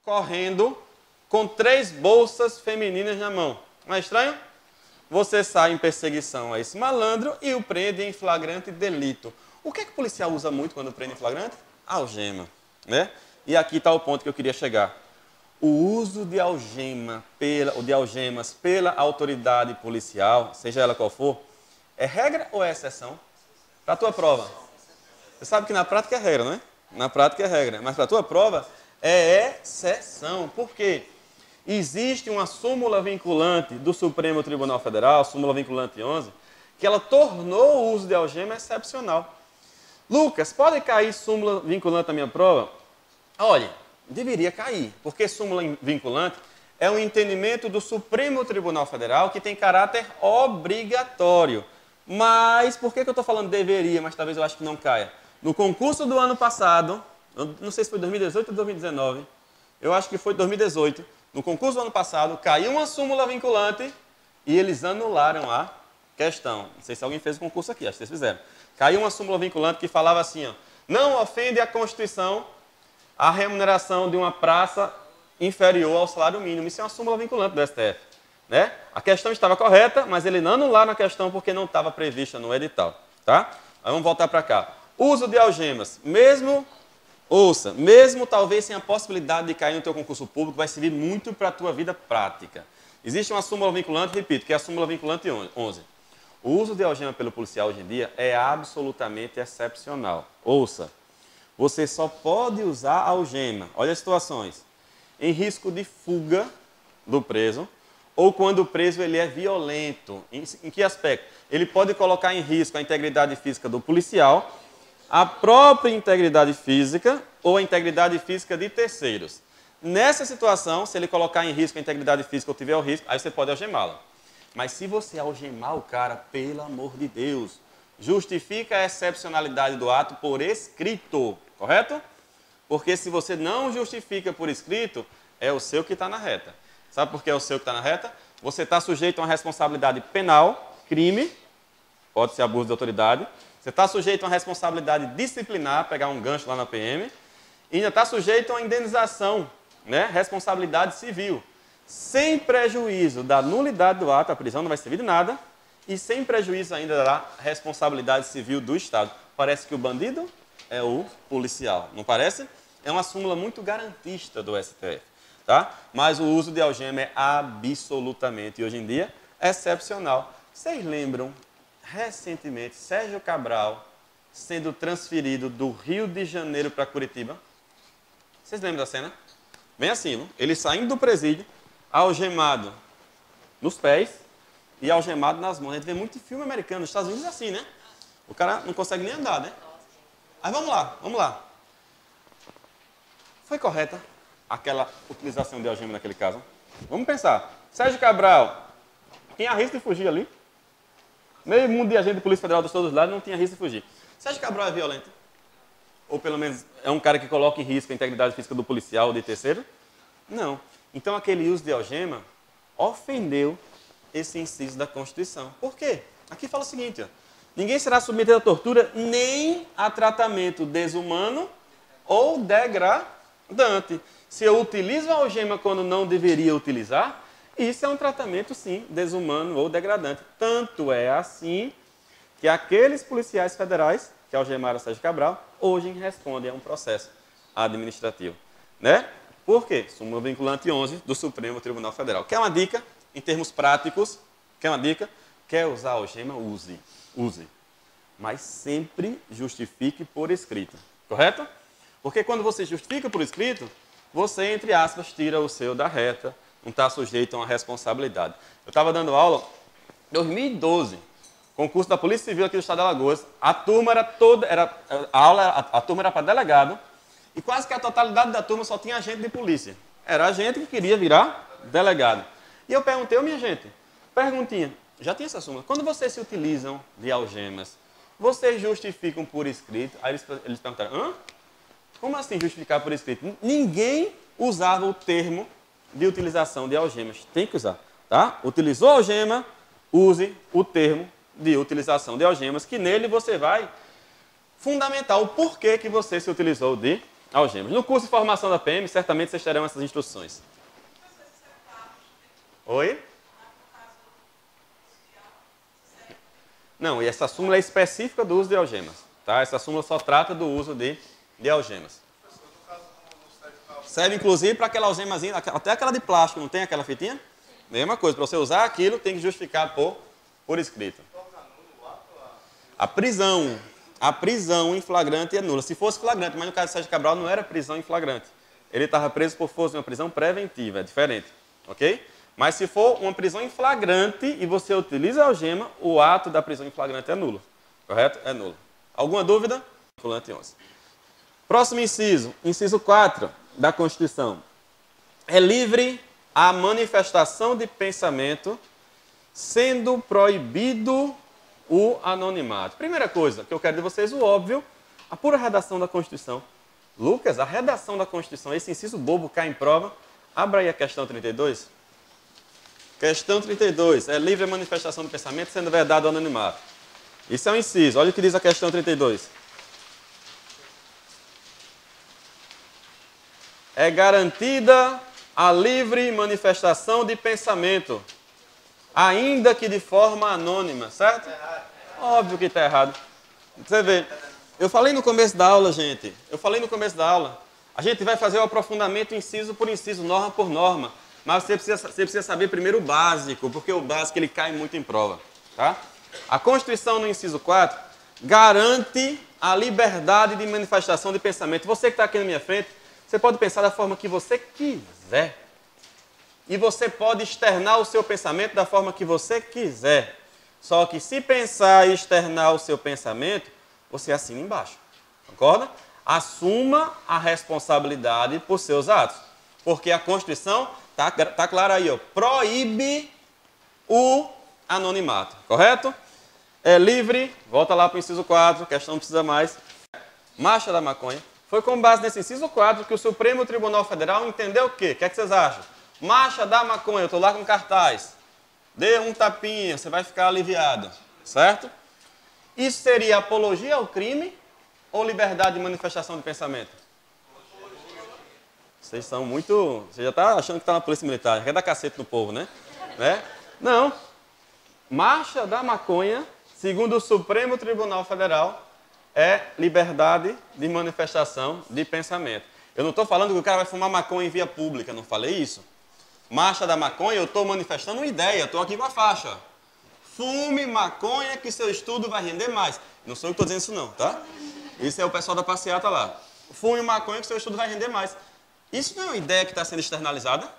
correndo com 3 bolsas femininas na mão. Não é estranho? Você sai em perseguição a esse malandro e o prende em flagrante delito. O que é que o policial usa muito quando prende em flagrante? Algema, né? E aqui está o ponto que eu queria chegar. O uso de algemas pela autoridade policial, seja ela qual for, é regra ou é exceção? Para a tua prova. Você sabe que na prática é regra, não é? Na prática é regra. Mas para a tua prova é exceção. Por quê? Existe uma súmula vinculante do Supremo Tribunal Federal, súmula vinculante 11, que ela tornou o uso de algema excepcional. Lucas, pode cair súmula vinculante na minha prova? Olha, deveria cair, porque súmula vinculante é um entendimento do Supremo Tribunal Federal que tem caráter obrigatório. Mas, por que eu estou falando deveria, mas talvez eu acho que não caia? No concurso do ano passado, não sei se foi 2018 ou 2019, eu acho que foi 2018, no concurso do ano passado, caiu uma súmula vinculante e eles anularam a questão. Não sei se alguém fez o concurso aqui, acho que vocês fizeram. Caiu uma súmula vinculante que falava assim, ó, não ofende a Constituição a remuneração de uma praça inferior ao salário mínimo. Isso é uma súmula vinculante do STF. Né? A questão estava correta, mas ele não anularam a questão porque não estava prevista no edital. Tá? Aí vamos voltar para cá. Uso de algemas, mesmo talvez sem a possibilidade de cair no teu concurso público, vai servir muito para a tua vida prática. Existe uma súmula vinculante, repito, que é a súmula vinculante 11. O uso de algema pelo policial hoje em dia é absolutamente excepcional. Ouça, você só pode usar algema, olha as situações, em risco de fuga do preso, ou quando o preso ele é violento. Em que aspecto? Ele pode colocar em risco a integridade física do policial, a própria integridade física ou a integridade física de terceiros. Nessa situação, se ele colocar em risco a integridade física ou tiver o risco, aí você pode algemá-lo. Mas se você algemar o cara, pelo amor de Deus, justifica a excepcionalidade do ato por escrito, correto? Porque se você não justifica por escrito, é o seu que está na reta. Sabe por que é o seu que está na reta? Você está sujeito a uma responsabilidade penal, crime, pode ser abuso de autoridade. Você está sujeito a uma responsabilidade disciplinar, pegar um gancho lá na PM. E ainda está sujeito a uma indenização, né? Responsabilidade civil. Sem prejuízo da nulidade do ato, a prisão não vai servir de nada. E sem prejuízo ainda da responsabilidade civil do Estado. Parece que o bandido é o policial, não parece? É uma súmula muito garantista do STF. Tá? Mas o uso de algema é absolutamente, hoje em dia, excepcional. Vocês lembram, recentemente, Sérgio Cabral sendo transferido do Rio de Janeiro para Curitiba? Vocês lembram da cena? Bem assim, não? Ele saindo do presídio, algemado nos pés e algemado nas mãos. A gente vê muito filme americano, nos Estados Unidos é assim, né? O cara não consegue nem andar, né? Mas vamos lá. Foi correta aquela utilização de algema naquele caso? Vamos pensar. Sérgio Cabral tinha risco de fugir ali. Meio mundo de agente de Polícia Federal dos todos os lados não tinha risco de fugir. Sérgio Cabral é violento? Ou pelo menos é um cara que coloca em risco a integridade física do policial ou de terceiro? Não. Então aquele uso de algema ofendeu esse inciso da Constituição. Por quê? Aqui fala o seguinte, ó, ninguém será submetido à tortura nem a tratamento desumano ou degradante. Se eu utilizo a algema quando não deveria utilizar, isso é um tratamento, sim, desumano ou degradante. Tanto é assim que aqueles policiais federais que algemaram Sérgio Cabral, hoje respondem a um processo administrativo. Né? Por quê? Súmula vinculante 11 do Supremo Tribunal Federal. Quer uma dica em termos práticos? Quer uma dica? Quer usar algema? Use. Use. Mas sempre justifique por escrito. Correto? Porque quando você justifica por escrito, você, entre aspas, tira o seu da reta, não está sujeito a uma responsabilidade. Eu estava dando aula em 2012, concurso da Polícia Civil aqui do Estado de Alagoas. A turma era toda, a turma era para delegado, e quase que a totalidade da turma só tinha agente de polícia. Era agente que queria virar delegado. E eu perguntei, minha gente, perguntinha, já tinha essa súmula, quando vocês se utilizam de algemas, vocês justificam por escrito? Aí eles perguntaram, hã? Como assim justificar por escrito? Ninguém usava o termo de utilização de algemas. Tem que usar. Tá? Utilizou a algema, use o termo de utilização de algemas, que nele você vai fundamentar o porquê que você se utilizou de algemas. No curso de formação da PM, certamente vocês terão essas instruções. Oi? Não, e essa súmula é específica do uso de algemas. Tá? Essa súmula só trata do uso de algemas. Serve inclusive para aquela algemazinha, até aquela de plástico, não tem aquela fitinha? Mesma coisa, para você usar aquilo tem que justificar por escrito. A prisão em flagrante é nula. Se fosse flagrante, mas no caso de Sérgio Cabral não era prisão em flagrante. Ele estava preso por força de uma prisão preventiva, é diferente. Ok? Mas se for uma prisão em flagrante e você utiliza a algema, o ato da prisão em flagrante é nulo. Correto? É nulo. Alguma dúvida? Vinculante 11. Próximo inciso, inciso 4 da Constituição. É livre a manifestação de pensamento, sendo proibido o anonimato. Primeira coisa que eu quero de vocês, o óbvio, a pura redação da Constituição. Lucas, a redação da Constituição, esse inciso bobo cai em prova. Abra aí a questão 32. Questão 32. É livre a manifestação do pensamento, sendo vedado o anonimato. Isso é um inciso. Olha o que diz a questão 32. É garantida a livre manifestação de pensamento, ainda que de forma anônima, certo? Óbvio que está errado. Você vê, eu falei no começo da aula, gente, a gente vai fazer o aprofundamento inciso por inciso, norma por norma, mas você precisa saber primeiro o básico, porque o básico ele cai muito em prova, tá? A Constituição, no inciso 4, garante a liberdade de manifestação de pensamento. Você que está aqui na minha frente, você pode pensar da forma que você quiser. E você pode externar o seu pensamento da forma que você quiser. Só que se pensar e externar o seu pensamento, você assina embaixo. Concorda? Assuma a responsabilidade por seus atos. Porque a Constituição, tá clara aí, ó, proíbe o anonimato. Correto? É livre, volta lá para o inciso 4, questão não precisa mais. Marcha da maconha. Foi com base nesse inciso 4 que o Supremo Tribunal Federal entendeu o quê? O que é que vocês acham? Marcha da maconha, eu estou lá com cartaz. Dê um tapinha, você vai ficar aliviado. Certo? Isso seria apologia ao crime ou liberdade de manifestação de pensamento? Vocês são muito... Você já está achando que está na polícia militar. Quer dar cacete no povo, né? Não. Marcha da maconha, segundo o Supremo Tribunal Federal, é liberdade de manifestação de pensamento. Eu não estou falando que o cara vai fumar maconha em via pública, não falei isso. Marcha da maconha, eu estou manifestando uma ideia, estou aqui com a faixa. Fume maconha que seu estudo vai render mais. Não sou eu que estou dizendo isso não, tá? Isso é o pessoal da passeata lá. Fume maconha que seu estudo vai render mais. Isso não é uma ideia que está sendo externalizada,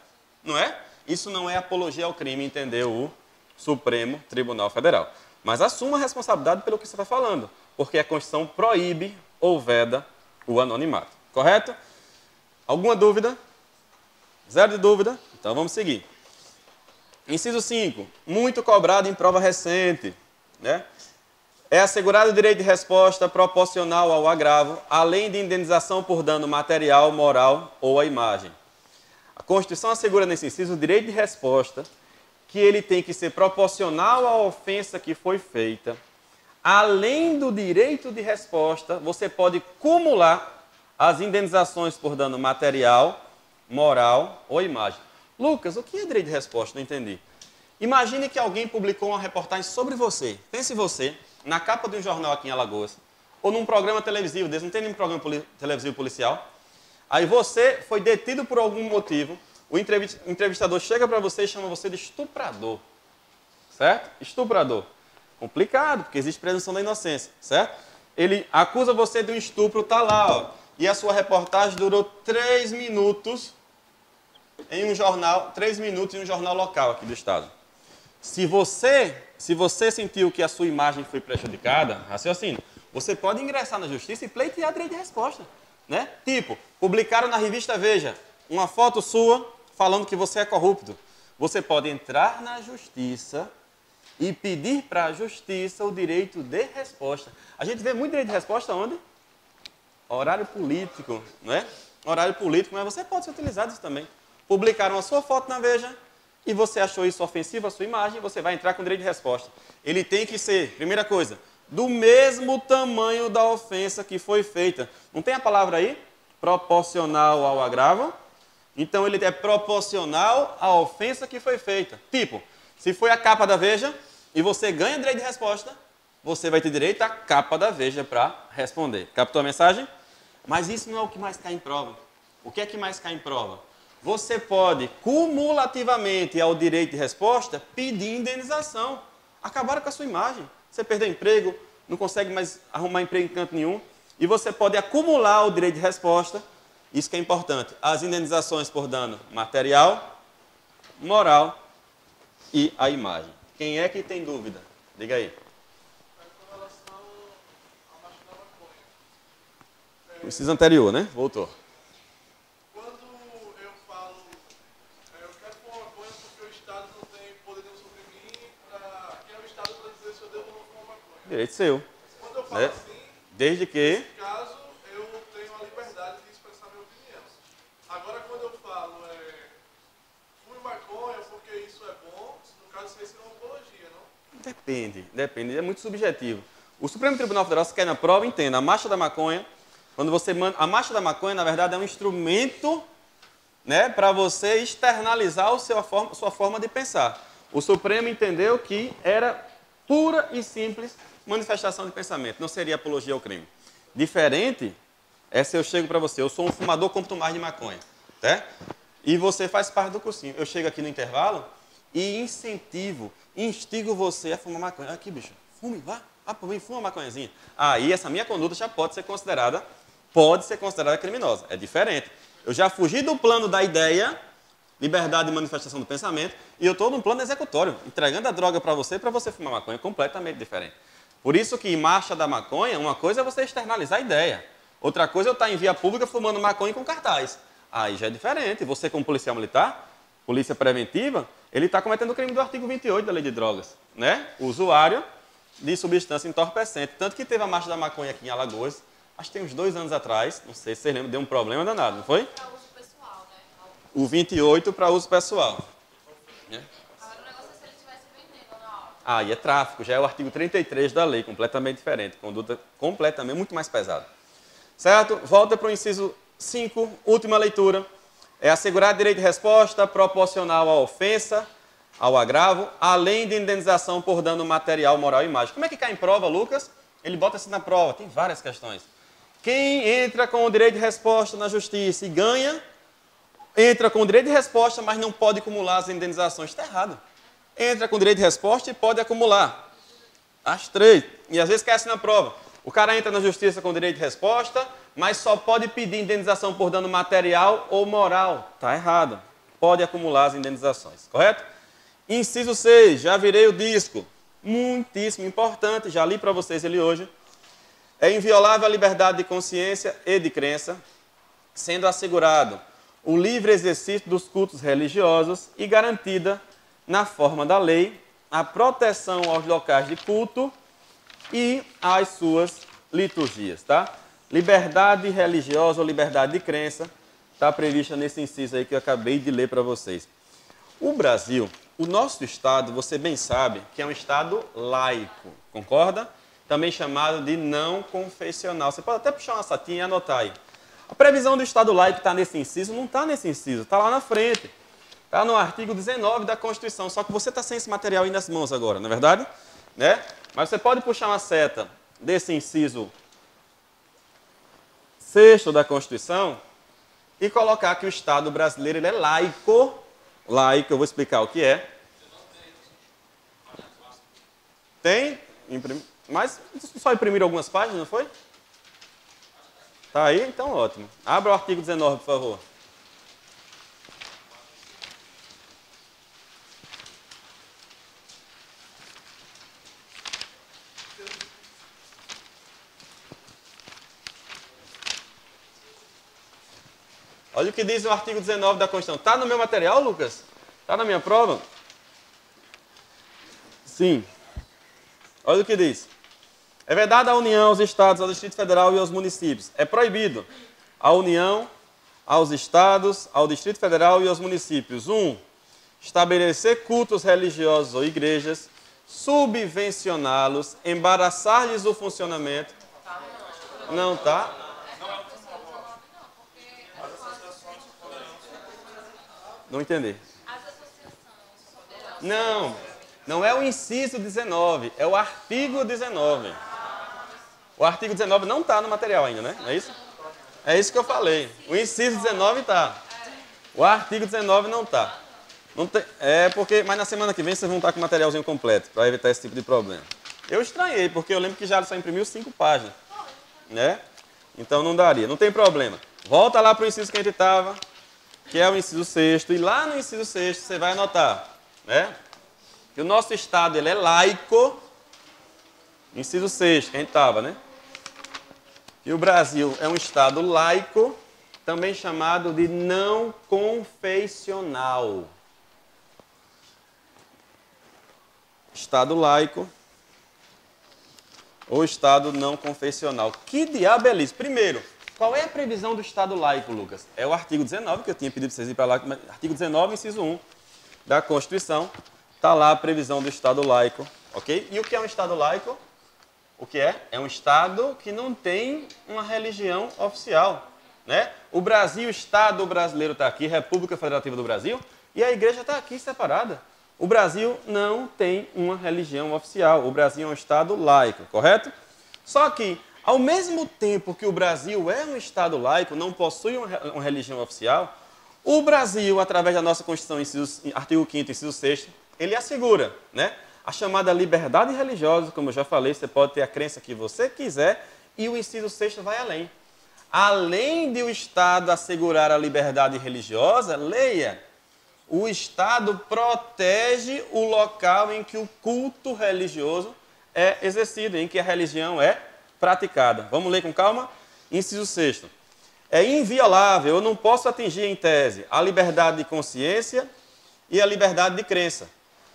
não é? Isso não é apologia ao crime, entendeu o Supremo Tribunal Federal. Mas assuma a responsabilidade pelo que você está falando, porque a Constituição proíbe ou veda o anonimato. Correto? Alguma dúvida? Zero de dúvida? Então vamos seguir. Inciso 5. Muito cobrado em prova recente. Né? É assegurado o direito de resposta proporcional ao agravo, além de indenização por dano material, moral ou à imagem. A Constituição assegura nesse inciso o direito de resposta, que ele tem que ser proporcional à ofensa que foi feita. Além do direito de resposta, você pode cumular as indenizações por dano material, moral ou imagem. Lucas, o que é direito de resposta? Não entendi. Imagine que alguém publicou uma reportagem sobre você. Pense você, na capa de um jornal aqui em Alagoas, ou num programa televisivo, não tem nenhum programa televisivo policial. Aí você foi detido por algum motivo, o entrevistador chega para você e chama você de estuprador. Certo? Estuprador. Complicado, porque existe presunção da inocência, certo? Ele acusa você de um estupro, tá lá, ó. E a sua reportagem durou 3 minutos em um jornal, 3 minutos em um jornal local aqui do estado. Se você sentiu que a sua imagem foi prejudicada, raciocínio, você pode ingressar na justiça e pleitear direito de resposta, né? Tipo, publicaram na revista Veja uma foto sua falando que você é corrupto. Você pode entrar na justiça e pedir para a justiça o direito de resposta. A gente vê muito direito de resposta onde? Horário político, não é? Horário político, mas você pode ser utilizado isso também. Publicaram a sua foto na Veja e você achou isso ofensivo à sua imagem, você vai entrar com direito de resposta. Ele tem que ser, primeira coisa, do mesmo tamanho da ofensa que foi feita. Não tem a palavra aí? proporcional ao agravo. Então, ele é proporcional à ofensa que foi feita. Tipo, se foi a capa da Veja e você ganha direito de resposta, você vai ter direito à capa da Veja para responder. Captou a mensagem? Mas isso não é o que mais cai em prova. O que é que mais cai em prova? Você pode, cumulativamente ao direito de resposta, pedir indenização. Acabaram com a sua imagem. Você perdeu emprego, não consegue mais arrumar emprego em canto nenhum. E você pode acumular o direito de resposta. Isso que é importante. As indenizações por dano material, moral e a imagem. Quem é que tem dúvida? Diga aí. Com relação à marcha da maconha. O inciso anterior, né? Voltou. Quando eu falo, eu quero fumar maconha porque o Estado não tem poder nenhum sobre mim, quem é o Estado para dizer se eu devo ou não fumar maconha? Direito seu. Quando eu falo Né? assim, Desde que... nesse caso, eu tenho a liberdade de expressar minha opinião. Agora, quando eu falo, fume maconha porque isso é bom, no caso, isso aí seria uma apologia, não? Depende. É muito subjetivo. O Supremo Tribunal Federal, se quer na prova, entenda. A marcha da maconha, quando você manda... A marcha da maconha, na verdade, é um instrumento, né, para você externalizar sua forma de pensar. O Supremo entendeu que era pura e simples manifestação de pensamento. Não seria apologia ao crime. Diferente é se eu chego para você, eu sou um fumador, compro mais de maconha. Tá? E você faz parte do cursinho. Eu chego aqui no intervalo e instigo você a fumar maconha. Aqui, bicho, fume, vá por mim, fuma uma maconhazinha. Aí essa minha conduta já pode ser considerada criminosa. É diferente. Eu já fugi do plano da ideia, liberdade de manifestação do pensamento, e eu estou num plano executório, entregando a droga para você fumar maconha, completamente diferente. Por isso que em marcha da maconha, uma coisa é você externalizar a ideia. Outra coisa é eu estar em via pública fumando maconha com cartaz. Aí já é diferente. Você, como policial militar, polícia preventiva, ele está cometendo o crime do artigo 28 da Lei de Drogas. Né? O usuário de substância entorpecente. Tanto que teve a marcha da maconha aqui em Alagoas, acho que tem uns 2 anos atrás, não sei se vocês lembram, deu um problema danado, não foi? Para uso pessoal, né? O 28 para uso pessoal. Agora o negócio é se ele estivesse vendendo na hora. Aí é tráfico, já é o artigo 33 da lei, completamente diferente. Conduta completamente, muito mais pesada. Certo? Volta para o inciso 5, última leitura. É assegurar direito de resposta proporcional à ofensa, ao agravo, além de indenização por dano material, moral e imagem. Como é que cai em prova, Lucas? Ele bota assim na prova, tem várias questões. Quem entra com o direito de resposta na justiça e ganha, entra com o direito de resposta, mas não pode acumular as indenizações. Está errado. Entra com o direito de resposta e pode acumular. As 3. E às vezes esquece na prova. O cara entra na justiça com o direito de resposta, mas só pode pedir indenização por dano material ou moral. Está errado. Pode acumular as indenizações. Correto? Inciso 6. Já virei o disco. Muitíssimo importante. Já li para vocês ele hoje. É inviolável a liberdade de consciência e de crença, sendo assegurado o livre exercício dos cultos religiosos e garantida, na forma da lei, a proteção aos locais de culto e às suas liturgias. Tá? Liberdade religiosa ou liberdade de crença está prevista nesse inciso aí que eu acabei de ler para vocês. O Brasil, o nosso Estado, você bem sabe que é um Estado laico, concorda? Também chamado de não confessional. Você pode até puxar uma satinha e anotar aí. A previsão do Estado laico está nesse inciso? Não está nesse inciso, está lá na frente. Está no artigo 19 da Constituição, só que você está sem esse material aí nas mãos agora, não é verdade? Né? Mas você pode puxar uma seta desse inciso 6º da Constituição e colocar que o Estado brasileiro ele é laico. Laico, eu vou explicar o que é. Tem? Mas só imprimir algumas páginas, não foi? Tá aí? Então ótimo. Abra o artigo 19, por favor. Olha o que diz o artigo 19 da Constituição. Está no meu material, Lucas? Está na minha prova? Sim. Olha o que diz. É vedada à União, aos Estados, ao Distrito Federal e aos municípios. É proibido à União, aos Estados, ao Distrito Federal e aos municípios. 1. Estabelecer cultos religiosos ou igrejas, subvencioná-los, embaraçar-lhes o funcionamento. Não está? Não entendi. As associações. Não, não é o inciso 19, é o artigo 19. O artigo 19 não está no material ainda, né? Não é isso? É isso que eu falei. O inciso 19 está. O artigo 19 não está. Não tem, mas na semana que vem vocês vão estar com o materialzinho completo, para evitar esse tipo de problema. Eu estranhei, porque eu lembro que já só imprimiu 5 páginas. Né? Então não daria, não tem problema. Volta lá para o inciso que a gente estava, que é o inciso 6º, e lá no inciso 6º você vai anotar, né, que o nosso Estado ele é laico, inciso 6º que a gente estava, né? E o Brasil é um Estado laico, também chamado de não confessional. Estado laico ou Estado não confessional. Que diabo é isso? Primeiro, qual é a previsão do Estado laico, Lucas? É o artigo 19, que eu tinha pedido para vocês ir para lá, artigo 19, inciso 1 da Constituição. Está lá a previsão do Estado laico, ok? E o que é um Estado laico? O que é? É um Estado que não tem uma religião oficial, né? O Brasil, o Estado brasileiro está aqui, República Federativa do Brasil, e a igreja está aqui separada. O Brasil não tem uma religião oficial. O Brasil é um Estado laico, correto? Só que, ao mesmo tempo que o Brasil é um Estado laico, não possui uma religião oficial, o Brasil, através da nossa Constituição, artigo 5º, inciso 6º, ele assegura, né, a chamada liberdade religiosa, como eu já falei, você pode ter a crença que você quiser, e o inciso 6º vai além. Além de o Estado assegurar a liberdade religiosa, leia, o Estado protege o local em que o culto religioso é exercido, em que a religião é praticada. Vamos ler com calma? Inciso 6º. É inviolável, eu não posso atingir em tese a liberdade de consciência e a liberdade de crença,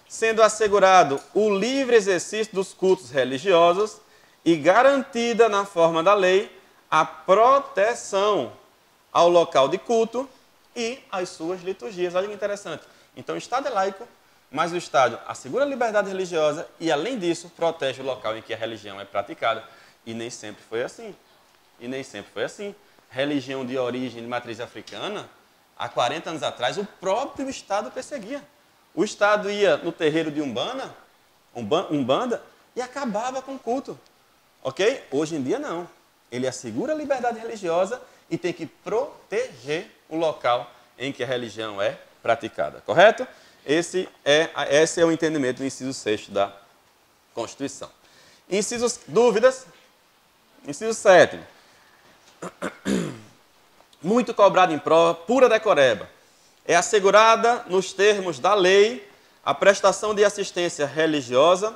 sendo assegurado o livre exercício dos cultos religiosos e garantida na forma da lei a proteção ao local de culto e as suas liturgias. Olha que interessante. Então, o Estado é laico, mas o Estado assegura a liberdade religiosa e, além disso, protege o local em que a religião é praticada. E nem sempre foi assim. Religião de origem de matriz africana, há 40 anos atrás, o próprio Estado perseguia. O Estado ia no terreiro de Umbanda e acabava com o culto. Ok? Hoje em dia, não. Ele assegura a liberdade religiosa e tem que proteger o local em que a religião é praticada. Correto? Esse é o entendimento do inciso 6º da Constituição. Dúvidas? Inciso 7º. Muito cobrado em prova, pura decoreba. É assegurada, nos termos da lei, a prestação de assistência religiosa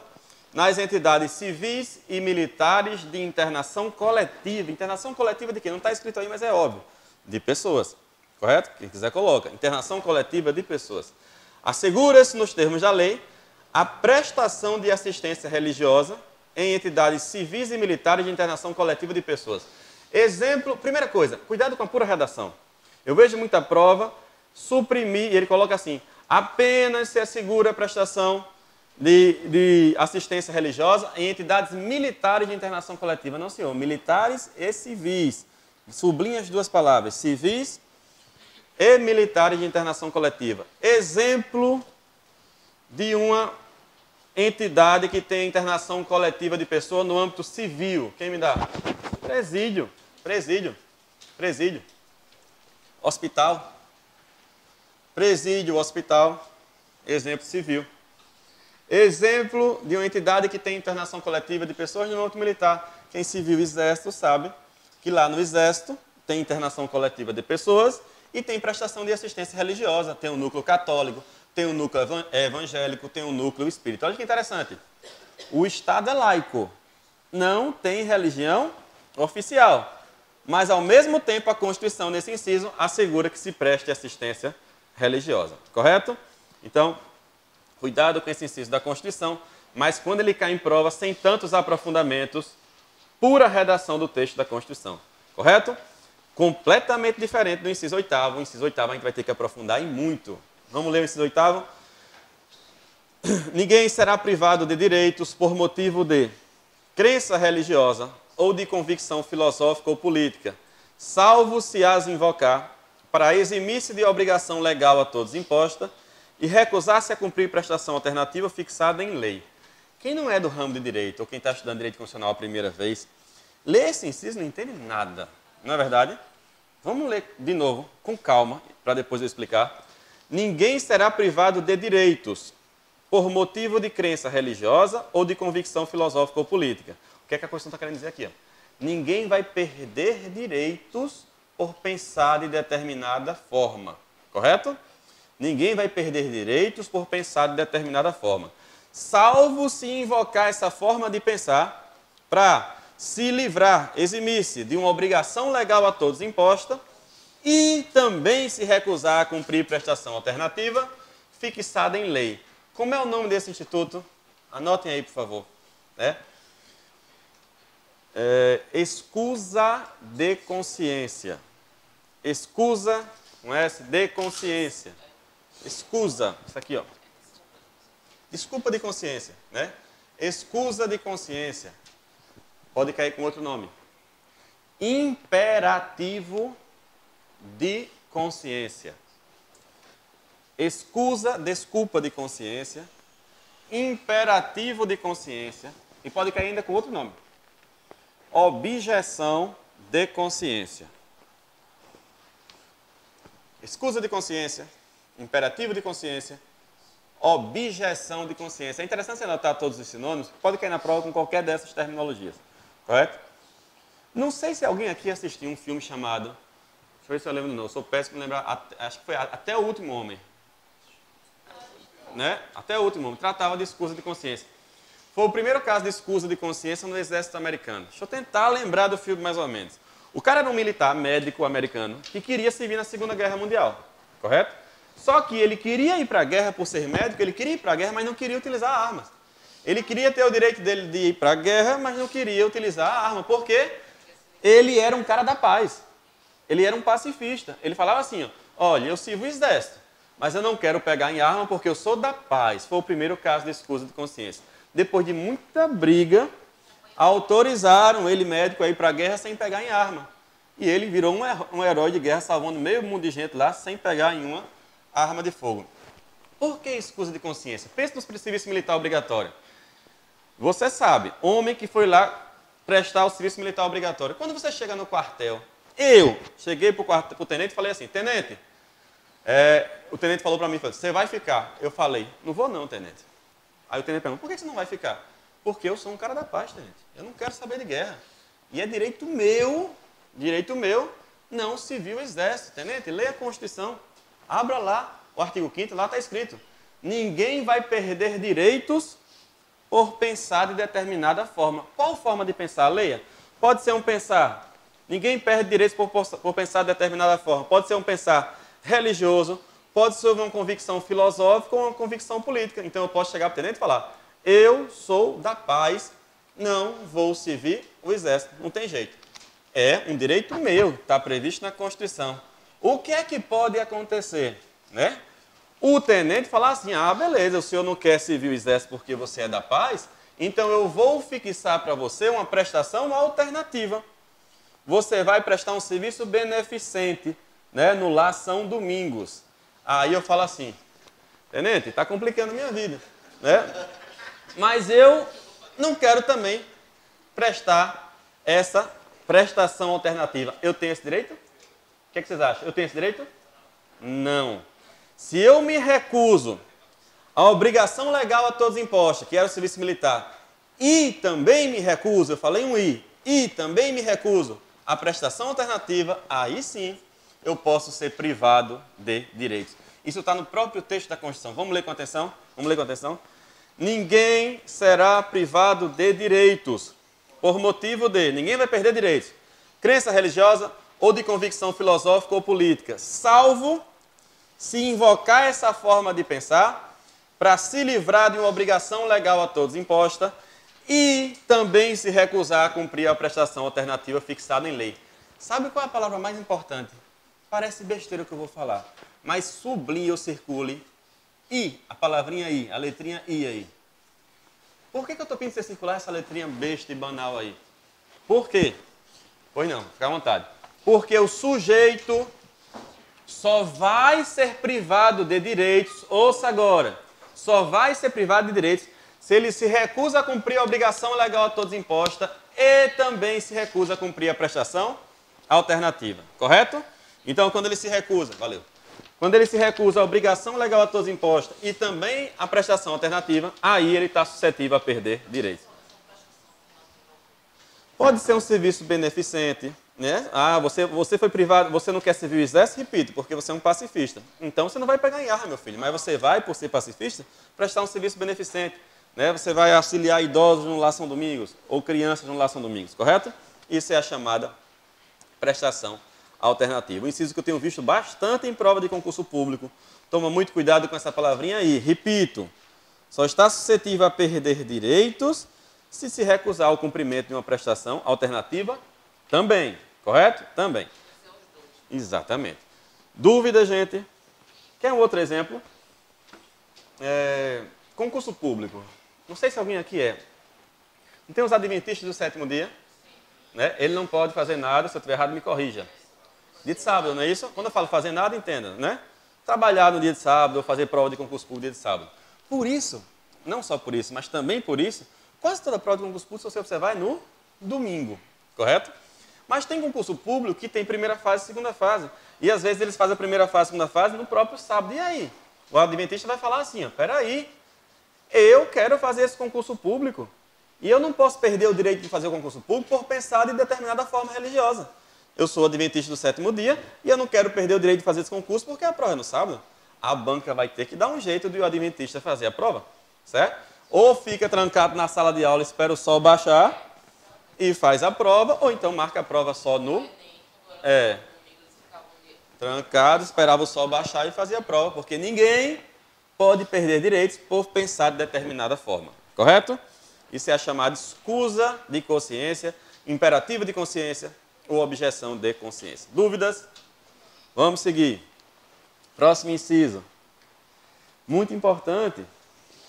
nas entidades civis e militares de internação coletiva. Internação coletiva de quê? Não está escrito aí, mas é óbvio. De pessoas. Correto? Quem quiser coloca. Internação coletiva de pessoas. Assegura-se, nos termos da lei, a prestação de assistência religiosa em entidades civis e militares de internação coletiva de pessoas. Exemplo, primeira coisa, cuidado com a pura redação. Eu vejo muita prova, suprimir, e ele coloca assim, apenas se assegura a prestação de assistência religiosa em entidades militares de internação coletiva. Não, senhor, militares e civis. Sublinha as duas palavras, civis e militares de internação coletiva. Exemplo de uma entidade que tem internação coletiva de pessoa no âmbito civil. Quem me dá? Presídio. Hospital. Presídio, hospital. Exemplo civil. Exemplo de uma entidade que tem internação coletiva de pessoas no âmbito militar. Quem se viu Exército sabe que lá no Exército tem internação coletiva de pessoas e tem prestação de assistência religiosa. Tem o núcleo católico, tem o núcleo evangélico, tem o núcleo espírita. Olha que interessante. O Estado é laico, não tem religião oficial. Mas, ao mesmo tempo, a Constituição, nesse inciso, assegura que se preste assistência religiosa. Correto? Então, cuidado com esse inciso da Constituição, mas quando ele cai em prova, sem tantos aprofundamentos, pura redação do texto da Constituição. Correto? Completamente diferente do inciso 8º. O inciso 8º a gente vai ter que aprofundar e muito. Vamos ler o inciso 8º? Ninguém será privado de direitos por motivo de crença religiosa ou de convicção filosófica ou política, salvo se as invocar para eximir-se de obrigação legal a todos imposta e recusar-se a cumprir prestação alternativa fixada em lei. Quem não é do ramo de direito, ou quem está estudando direito constitucional a primeira vez, lê esse inciso e não entende nada. Não é verdade? Vamos ler de novo, com calma, para depois eu explicar. Ninguém será privado de direitos por motivo de crença religiosa ou de convicção filosófica ou política. O que é que a Constituição está querendo dizer aqui? Ó? Ninguém vai perder direitos por pensar de determinada forma. Correto? Ninguém vai perder direitos por pensar de determinada forma. Salvo se invocar essa forma de pensar para se livrar, eximir-se de uma obrigação legal a todos imposta e também se recusar a cumprir prestação alternativa fixada em lei. Como é o nome desse instituto? Anotem aí, por favor. Escusa de consciência. Escusa, com S, de consciência. Escusa, isso aqui, ó. Desculpa de consciência, né? Escusa de consciência. Pode cair com outro nome. Imperativo de consciência. Escusa, desculpa de consciência. Imperativo de consciência. E pode cair ainda com outro nome. Objeção de consciência. Escusa de consciência. Imperativo de consciência. Objeção de consciência. É interessante você anotar todos os sinônimos. Pode cair na prova com qualquer dessas terminologias. Correto? Não sei se alguém aqui assistiu um filme chamado... Deixa eu ver se eu lembro de novo. Sou péssimo em lembrar. Acho que foi Até o Último Homem. Né? Até o Último Homem. Tratava de escusa de consciência. Foi o primeiro caso de escusa de consciência no exército americano. Deixa eu tentar lembrar do filme mais ou menos. O cara era um militar, médico americano, que queria servir na Segunda Guerra Mundial. Correto? Só que ele queria ir para a guerra por ser médico, ele queria ir para a guerra, mas não queria utilizar armas. Ele queria ter o direito dele de ir para a guerra, mas não queria utilizar a arma. Por quê? Ele era um cara da paz. Ele era um pacifista. Ele falava assim, ó, olha, eu sirvo o exército, mas eu não quero pegar em arma porque eu sou da paz. Foi o primeiro caso de escusa de consciência. Depois de muita briga, autorizaram ele, médico, a ir para a guerra sem pegar em arma. E ele virou um herói de guerra, salvando meio mundo de gente lá, sem pegar em uma arma de fogo. Por que escusa de consciência? Pense no serviço militar obrigatório. Você sabe, homem que foi lá prestar o serviço militar obrigatório. Quando você chega no quartel, eu cheguei para o tenente e falei assim, tenente, o tenente falou para mim, você vai ficar? Eu falei, não vou não, tenente. Aí o tenente perguntou, por que você não vai ficar? Porque eu sou um cara da paz, tenente. Eu não quero saber de guerra. E é direito meu, não servir o exército. Tenente, leia a Constituição. Abra lá o artigo 5º, lá está escrito. Ninguém vai perder direitos por pensar de determinada forma. Qual forma de pensar? Leia. Pode ser um pensar. Ninguém perde direitos por pensar de determinada forma. Pode ser um pensar religioso. Pode ser uma convicção filosófica ou uma convicção política. Então eu posso chegar para o tenente e falar, eu sou da paz, não vou servir o exército. Não tem jeito. É um direito meu, está previsto na Constituição. O que é que pode acontecer? Né? O tenente falar assim, beleza, o senhor não quer servir o exército porque você é da paz, então eu vou fixar para você uma prestação alternativa. Você vai prestar um serviço beneficente, né, no Lar São Domingos. Aí eu falo assim, tenente, está complicando a minha vida, né? Mas eu não quero também prestar essa prestação alternativa. Eu tenho esse direito? O que vocês acham? Eu tenho esse direito? Não. Se eu me recuso à obrigação legal a todos imposta, que era o serviço militar, e também me recuso, eu falei um e também me recuso à prestação alternativa, aí sim eu posso ser privado de direitos. Isso está no próprio texto da Constituição. Vamos ler com atenção? Vamos ler com atenção? Ninguém será privado de direitos por motivo de... Ninguém vai perder direitos. Crença religiosa ou de convicção filosófica ou política, salvo se invocar essa forma de pensar para se livrar de uma obrigação legal a todos imposta e também se recusar a cumprir a prestação alternativa fixada em lei. Sabe qual é a palavra mais importante? Parece besteira o que eu vou falar, mas sublinhe ou circule I, a palavrinha I, a letrinha I aí. Por que eu estou pedindo você circular essa letrinha besta e banal aí? Por quê? Pois não, fica à vontade. Porque o sujeito só vai ser privado de direitos, ouça agora, só vai ser privado de direitos se ele se recusa a cumprir a obrigação legal a todos imposta e também se recusa a cumprir a prestação alternativa, correto? Então, quando ele se recusa, valeu. Quando ele se recusa a obrigação legal a todos imposta e também a prestação alternativa, aí ele está suscetível a perder direitos. Pode ser um serviço beneficente, né? Ah, você foi privado, você não quer servir o exército? Repito, porque você é um pacifista. Então você não vai pegar em arma, meu filho, mas você vai, por ser pacifista, prestar um serviço beneficente. Né? Você vai auxiliar idosos no Lar São Domingos, ou crianças no Lar São Domingos, correto? Isso é a chamada prestação alternativa. Um inciso que eu tenho visto bastante em prova de concurso público. Toma muito cuidado com essa palavrinha aí. Repito, só está suscetível a perder direitos se recusar ao cumprimento de uma prestação alternativa também, correto? Também. Exatamente. Dúvida, gente? Quer um outro exemplo? Concurso público. Não sei se alguém aqui é. Não tem os adventistas do sétimo dia? Né? Ele não pode fazer nada, se eu estiver errado, me corrija. Dia de sábado, não é isso? Quando eu falo fazer nada, entenda, né? Trabalhar no dia de sábado, ou fazer prova de concurso público no dia de sábado. Por isso, não só por isso, mas também por isso, quase toda prova de concurso público, se você observar, é no domingo, correto? Mas tem concurso público que tem primeira fase e segunda fase. E às vezes eles fazem a primeira fase e a segunda fase no próprio sábado. E aí? O adventista vai falar assim, peraí, eu quero fazer esse concurso público e eu não posso perder o direito de fazer o concurso público por pensar de determinada forma religiosa. Eu sou adventista do sétimo dia e eu não quero perder o direito de fazer esse concurso porque a prova é no sábado. A banca vai ter que dar um jeito de o adventista fazer a prova, certo? Ou fica trancado na sala de aula, espera o sol baixar e faz a prova, ou então marca a prova só no... trancado, esperava o sol baixar e fazia a prova, porque ninguém pode perder direitos por pensar de determinada forma, correto? Isso é a chamada escusa de consciência, imperativo de consciência ou objeção de consciência. Dúvidas? Vamos seguir. Próximo inciso. Muito importante.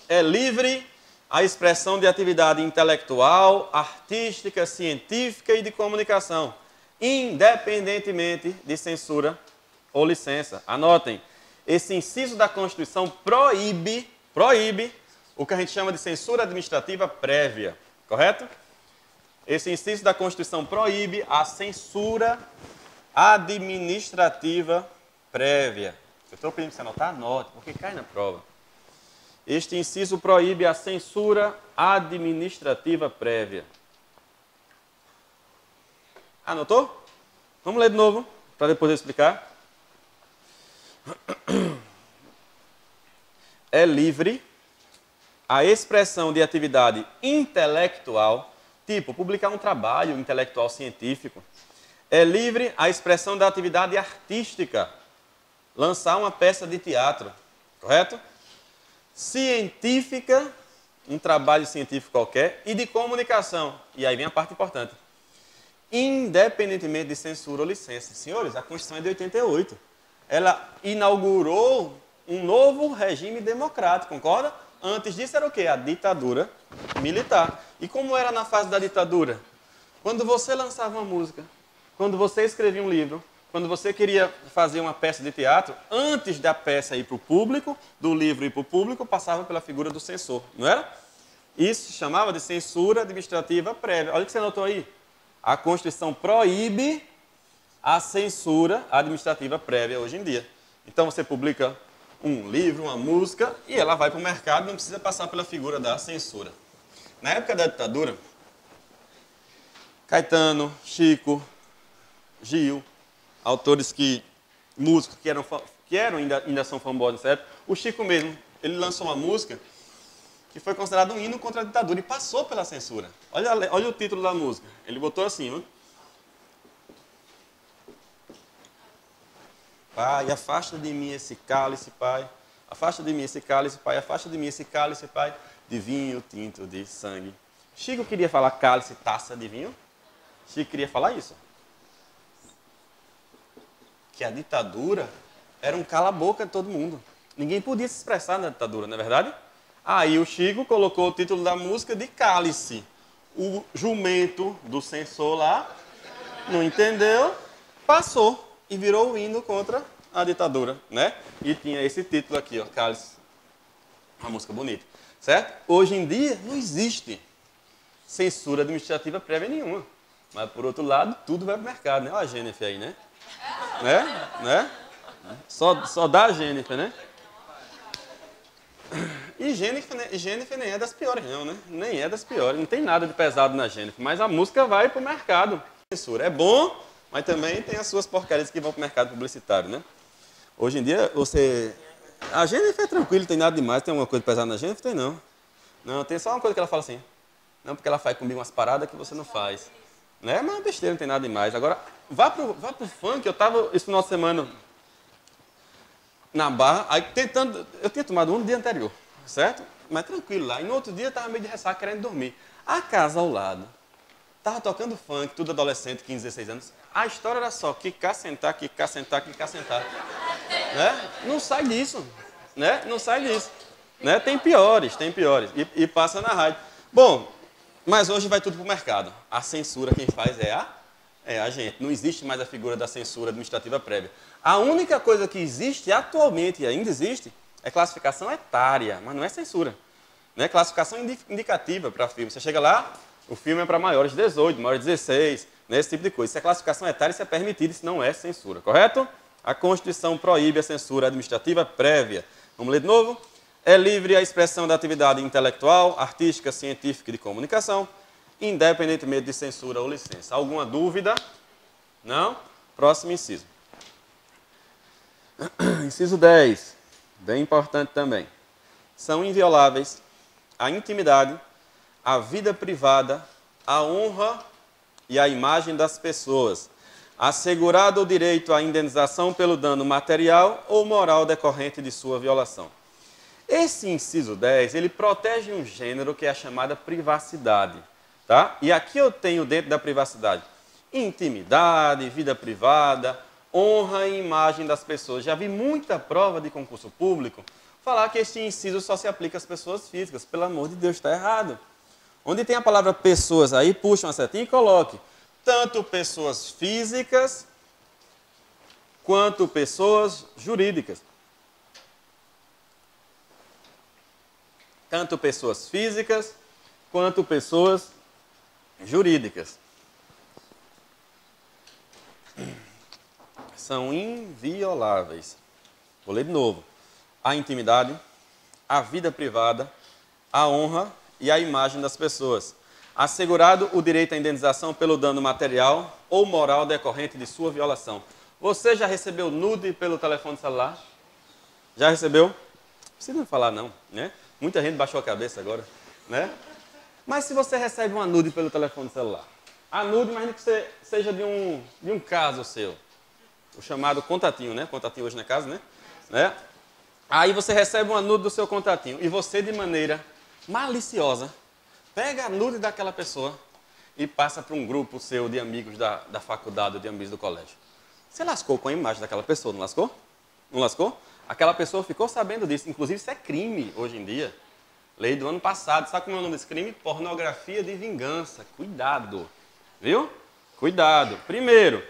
É livre a expressão de atividade intelectual, artística, científica e de comunicação, independentemente de censura ou licença. Anotem, esse inciso da Constituição proíbe o que a gente chama de censura administrativa prévia, correto? Esse inciso da Constituição proíbe a censura administrativa prévia. Eu estou pedindo para você anotar, anote, porque cai na prova. Este inciso proíbe a censura administrativa prévia. Anotou? Vamos ler de novo, para depois eu explicar. É livre a expressão de atividade intelectual, tipo publicar um trabalho intelectual científico. É livre a expressão da atividade artística, lançar uma peça de teatro, correto? Científica, um trabalho científico qualquer, e de comunicação. E aí vem a parte importante. Independentemente de censura ou licença. Senhores, a Constituição é de 88. Ela inaugurou um novo regime democrático, concorda? Antes disso era o quê? A ditadura militar. E como era na fase da ditadura? Quando você lançava uma música, quando você escrevia um livro, quando você queria fazer uma peça de teatro, antes da peça ir para o público, do livro ir para o público, passava pela figura do censor, não era? Isso se chamava de censura administrativa prévia. Olha o que você anotou aí. A Constituição proíbe a censura administrativa prévia hoje em dia. Então você publica um livro, uma música, e ela vai para o mercado, não precisa passar pela figura da censura. Na época da ditadura, Caetano, Chico, Gil, autores músicos que ainda são famosos nessa época. O Chico mesmo, ele lançou uma música que foi considerada um hino contra a ditadura e passou pela censura. Olha o título da música. Ele botou assim, ó. Pai, afasta de mim esse cálice, Pai. Afasta de mim esse cálice, Pai. Afasta de mim esse cálice, Pai, de vinho tinto de sangue. Chico queria falar cálice, taça de vinho? Chico queria falar isso. Que a ditadura era um cala-boca de todo mundo. Ninguém podia se expressar na ditadura, não é verdade? Aí o Chico colocou o título da música de cálice. O jumento do censor lá não entendeu, passou e virou o hino contra a ditadura, né? E tinha esse título aqui, ó, Cálice, uma música bonita, certo? Hoje em dia não existe censura administrativa prévia nenhuma. Mas, por outro lado, tudo vai para o mercado, né? Olha a Jennifer aí, né? Né? Só dá a Jennifer, né? E Jennifer nem é das piores, não, né? Nem é das piores. Não tem nada de pesado na Jennifer. Mas a música vai para o mercado. Censura é bom, mas também tem as suas porcarias que vão para o mercado publicitário, né? Hoje em dia, a Jennifer é tranquila, não tem nada demais. Tem alguma coisa pesada na Jennifer? Tem não. Não, tem só uma coisa que ela fala assim. Não, porque ela faz comigo umas paradas que você não faz. Né? Mas besteira, não tem nada demais. Agora, vá pro funk. Eu estava esse final de semana na Barra, aí tentando. Eu tinha tomado um no dia anterior, certo? Mas tranquilo lá. E no outro dia eu estava meio de ressaca querendo dormir. A casa ao lado estava tocando funk, tudo adolescente, 15, 16 anos. A história era só quicar, sentar, quicar, sentar, quicar, sentar. Né? Não sai disso. Né? Não sai disso. Né? Tem piores. E passa na rádio. Bom, mas hoje vai tudo para o mercado. A censura quem faz é a gente. Não existe mais a figura da censura administrativa prévia. A única coisa que existe atualmente e ainda existe é classificação etária, mas não é censura. Né? Classificação indicativa para filme. Você chega lá, o filme é para maiores de 18, maiores de 16, né? Esse tipo de coisa. Isso é classificação etária, isso é permitido, isso não é censura, correto? A Constituição proíbe a censura administrativa prévia. Vamos ler de novo? É livre a expressão da atividade intelectual, artística, científica e de comunicação, independentemente de censura ou licença. Alguma dúvida? Não? Próximo inciso. Inciso 10, bem importante também. São invioláveis a intimidade, a vida privada, a honra e a imagem das pessoas, assegurado o direito à indenização pelo dano material ou moral decorrente de sua violação. Esse inciso 10, ele protege um gênero que é a chamada privacidade. Tá? E aqui eu tenho dentro da privacidade intimidade, vida privada, honra e imagem das pessoas. Já vi muita prova de concurso público falar que esse inciso só se aplica às pessoas físicas. Pelo amor de Deus, está errado. Onde tem a palavra pessoas aí, puxa uma setinha e coloque tanto pessoas físicas quanto pessoas jurídicas. Tanto pessoas físicas quanto pessoas jurídicas. São invioláveis. Vou ler de novo. A intimidade, a vida privada, a honra e a imagem das pessoas. Assegurado o direito à indenização pelo dano material ou moral decorrente de sua violação. Você já recebeu nude pelo telefone celular? Já recebeu? Não precisa falar não, né? Muita gente baixou a cabeça agora, né? Mas se você recebe uma nude pelo telefone celular, a nude, imagina que seja de um caso seu, o chamado contatinho, né? Contatinho hoje na casa, né? Aí você recebe uma nude do seu contatinho e você, de maneira maliciosa, pega a nude daquela pessoa e passa para um grupo seu de amigos da faculdade ou de amigos do colégio. Você lascou com a imagem daquela pessoa, não lascou? Não lascou? Aquela pessoa ficou sabendo disso. Inclusive, isso é crime hoje em dia. Lei do ano passado. Sabe como é o nome desse crime? Pornografia de vingança. Cuidado. Viu? Cuidado. Primeiro,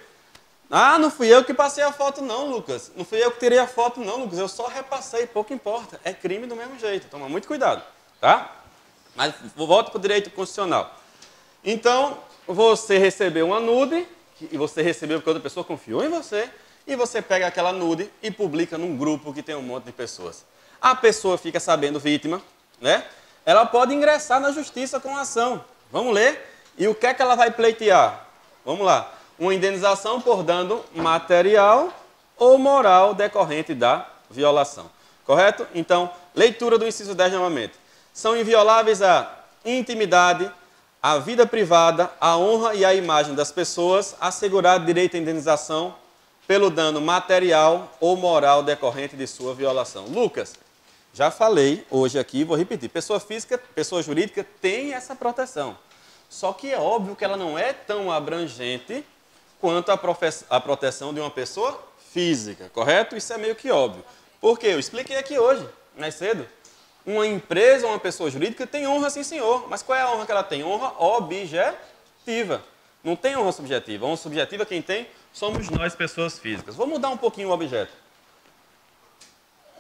não fui eu que passei a foto não, Lucas. Não fui eu que tirei a foto não, Lucas. Eu só repassei, pouco importa. É crime do mesmo jeito. Toma muito cuidado. Tá? Mas volto para o direito constitucional. Então, você recebeu uma nude, e você recebeu porque outra pessoa confiou em você, e você pega aquela nude e publica num grupo que tem um monte de pessoas. A pessoa fica sabendo, vítima, né? Ela pode ingressar na justiça com a ação. Vamos ler? E o que é que ela vai pleitear? Vamos lá. Uma indenização por dano material ou moral decorrente da violação. Correto? Então, leitura do inciso 10 novamente. São invioláveis a intimidade, a vida privada, a honra e a imagem das pessoas, assegurado direito à indenização pelo dano material ou moral decorrente de sua violação. Lucas, já falei hoje aqui, vou repetir, pessoa física, pessoa jurídica tem essa proteção. Só que é óbvio que ela não é tão abrangente quanto a proteção de uma pessoa física, correto? Isso é meio que óbvio. Por quê? Eu expliquei aqui hoje, mais cedo. Uma empresa ou uma pessoa jurídica tem honra, sim senhor. Mas qual é a honra que ela tem? Honra objetiva. Não tem honra subjetiva. Honra subjetiva quem tem somos nós, pessoas físicas. Vou mudar um pouquinho o objeto.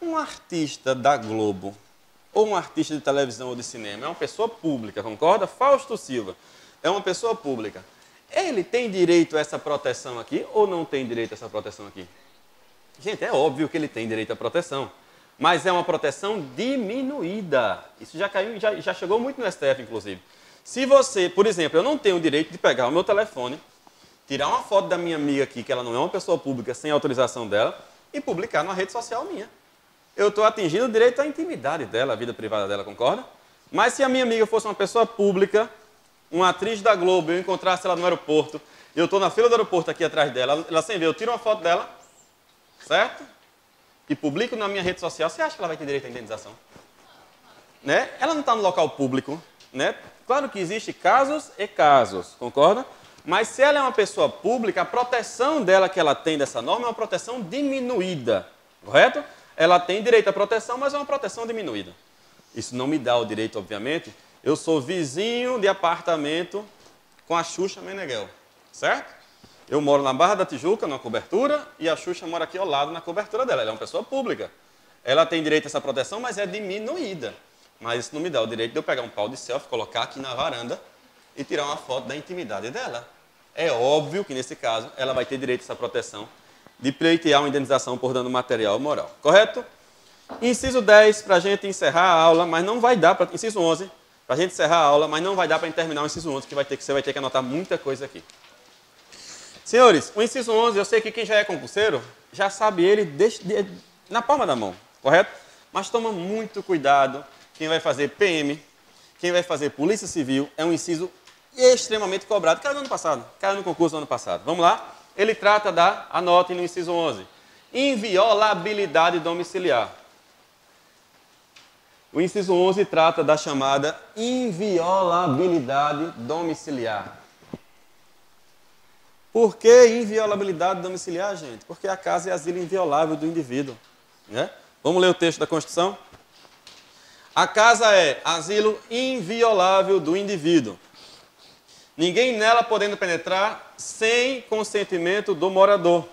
Um artista da Globo, ou um artista de televisão ou de cinema, é uma pessoa pública, concorda? Fausto Silva é uma pessoa pública. Ele tem direito a essa proteção aqui ou não tem direito a essa proteção aqui? Gente, é óbvio que ele tem direito à proteção, mas é uma proteção diminuída. Isso já caiu, já chegou muito no STF, inclusive. Se você, por exemplo, eu não tenho o direito de pegar o meu telefone, tirar uma foto da minha amiga aqui, que ela não é uma pessoa pública, sem autorização dela, e publicar numa rede social minha. Eu estou atingindo o direito à intimidade dela, à vida privada dela, concorda? Mas se a minha amiga fosse uma pessoa pública, uma atriz da Globo, eu encontrasse ela no aeroporto, eu estou na fila do aeroporto aqui atrás dela, ela sem ver, eu tiro uma foto dela, certo? E publico na minha rede social, você acha que ela vai ter direito à indenização? Né? Ela não está no local público, né? Claro que existem casos e casos, concorda? Mas se ela é uma pessoa pública, a proteção dela que ela tem dessa norma é uma proteção diminuída, correto? Ela tem direito à proteção, mas é uma proteção diminuída. Isso não me dá o direito, obviamente. Eu sou vizinho de apartamento com a Xuxa Meneghel, certo? Eu moro na Barra da Tijuca, na cobertura, e a Xuxa mora aqui ao lado na cobertura dela. Ela é uma pessoa pública. Ela tem direito a essa proteção, mas é diminuída. Mas isso não me dá o direito de eu pegar um pau de selfie, colocar aqui na varanda e tirar uma foto da intimidade dela. É óbvio que, nesse caso, ela vai ter direito a essa proteção de pleitear uma indenização por dano material ou moral. Correto? Inciso 10, para a gente encerrar a aula, mas não vai dar para... Inciso 11, para a gente encerrar a aula, mas não vai dar para terminar o inciso 11, que você vai ter que anotar muita coisa aqui. Senhores, o inciso 11, eu sei que quem já é concurseiro, já sabe ele na palma da mão, correto? Mas toma muito cuidado, quem vai fazer PM, quem vai fazer Polícia Civil, é um inciso extremamente cobrado. Caiu no ano passado, caiu no concurso do ano passado. Vamos lá? Ele trata da, anotem no inciso 11, inviolabilidade domiciliar. O inciso 11 trata da chamada inviolabilidade domiciliar. Por que inviolabilidade domiciliar, gente? Porque a casa é asilo inviolável do indivíduo. Né? Vamos ler o texto da Constituição? A casa é asilo inviolável do indivíduo. Ninguém nela podendo penetrar sem consentimento do morador,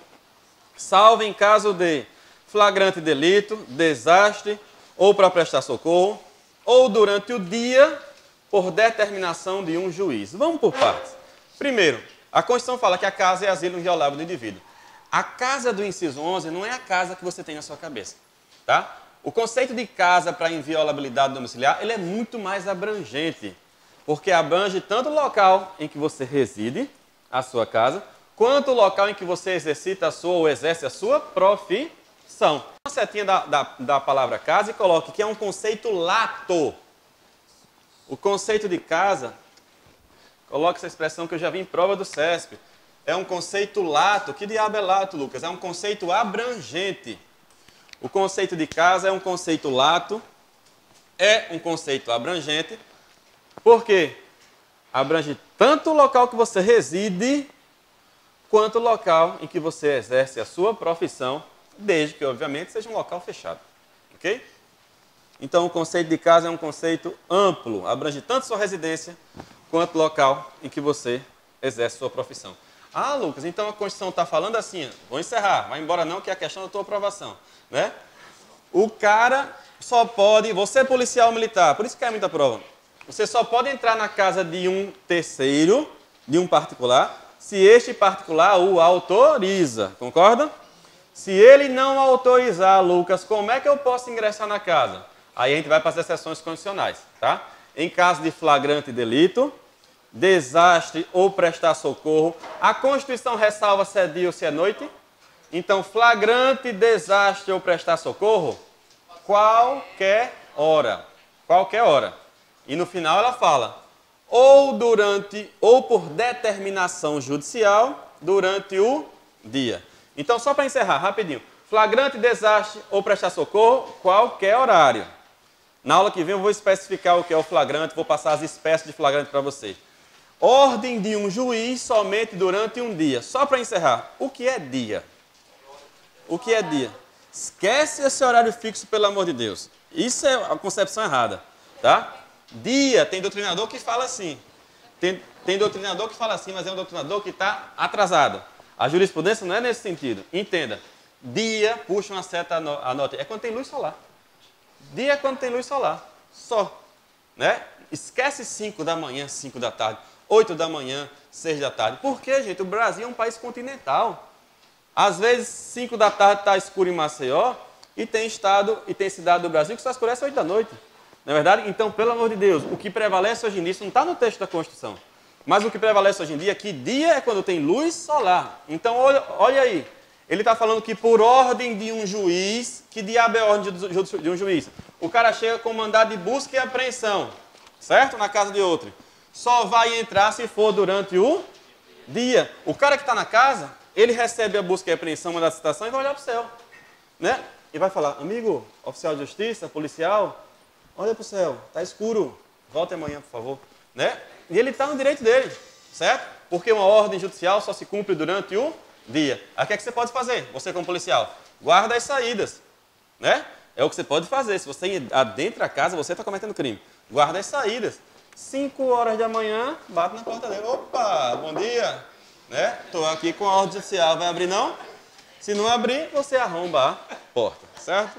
salvo em caso de flagrante delito, desastre, ou para prestar socorro, ou durante o dia, por determinação de um juiz. Vamos por partes. Primeiro, a Constituição fala que a casa é asilo inviolável do indivíduo. A casa do inciso 11 não é a casa que você tem na sua cabeça. Tá? O conceito de casa para inviolabilidade domiciliar ele é muito mais abrangente. Porque abrange tanto o local em que você reside, a sua casa, quanto o local em que você exercita a sua ou exerce a sua profissão. Uma setinha da palavra casa e coloque que é um conceito lato. O conceito de casa, coloque essa expressão que eu já vi em prova do CESP, é um conceito lato. Que diabo é lato, Lucas? É um conceito abrangente. O conceito de casa é um conceito lato, é um conceito abrangente, porque abrange tanto o local que você reside, quanto o local em que você exerce a sua profissão, desde que, obviamente, seja um local fechado. Ok? Então, o conceito de casa é um conceito amplo, abrange tanto sua residência, quanto o local em que você exerce a sua profissão. Ah, Lucas, então a Constituição está falando assim, vou encerrar, vai embora não, que é a questão da tua aprovação. Né? O cara só pode, você é policial militar, por isso que cai muita prova. Você só pode entrar na casa de um terceiro, de um particular, se este particular o autoriza. Concorda? Se ele não autorizar, Lucas, como é que eu posso ingressar na casa? Aí a gente vai para as exceções condicionais. Tá? Em caso de flagrante delito, desastre ou prestar socorro, a Constituição ressalva se é dia ou se é noite. Então, flagrante, desastre ou prestar socorro, qualquer hora. Qualquer hora. E no final ela fala, ou durante, ou por determinação judicial, durante o dia. Então, só para encerrar, rapidinho. Flagrante, desastre ou prestar socorro, qualquer horário. Na aula que vem eu vou especificar o que é o flagrante, vou passar as espécies de flagrante para vocês. Ordem de um juiz somente durante um dia. Só para encerrar, o que é dia? O que é dia? Esquece esse horário fixo, pelo amor de Deus. Isso é a concepção errada. Tá? Dia, tem doutrinador que fala assim. Tem doutrinador que fala assim, mas é um doutrinador que está atrasado. A jurisprudência não é nesse sentido. Entenda. Dia, puxa uma seta, anote. É quando tem luz solar. Dia é quando tem luz solar. Só. Né? Esquece 5 da manhã, 5 da tarde. 8 da manhã, 6 da tarde. Por quê, gente? O Brasil é um país continental. Às vezes, 5 da tarde está escuro em Maceió e tem cidade do Brasil que só escurece 8 da noite. Não é verdade? Então, pelo amor de Deus, o que prevalece hoje em dia, isso não está no texto da Constituição, mas o que prevalece hoje em dia é que dia é quando tem luz solar. Então, olha aí. Ele está falando que por ordem de um juiz, que diabo é a ordem de um juiz? O cara chega com mandado de busca e apreensão, certo? Na casa de outro. Só vai entrar se for durante o dia. O cara que está na casa, ele recebe a busca e apreensão, mandado de citação e vai olhar para o céu. Né? E vai falar, amigo, oficial de justiça, policial, olha para o céu, está escuro, volte amanhã, por favor. Né? E ele está no direito dele, certo? Porque uma ordem judicial só se cumpre durante o dia. Aí o que é que você pode fazer, você como policial? Guarda as saídas. Né? É o que você pode fazer. Se você adentra a casa, você está cometendo crime. Guarda as saídas. 5 horas da manhã, bate na porta dele. Opa, bom dia. Estou aqui com a ordem judicial. Vai abrir não? Se não abrir, você arromba a porta. Certo?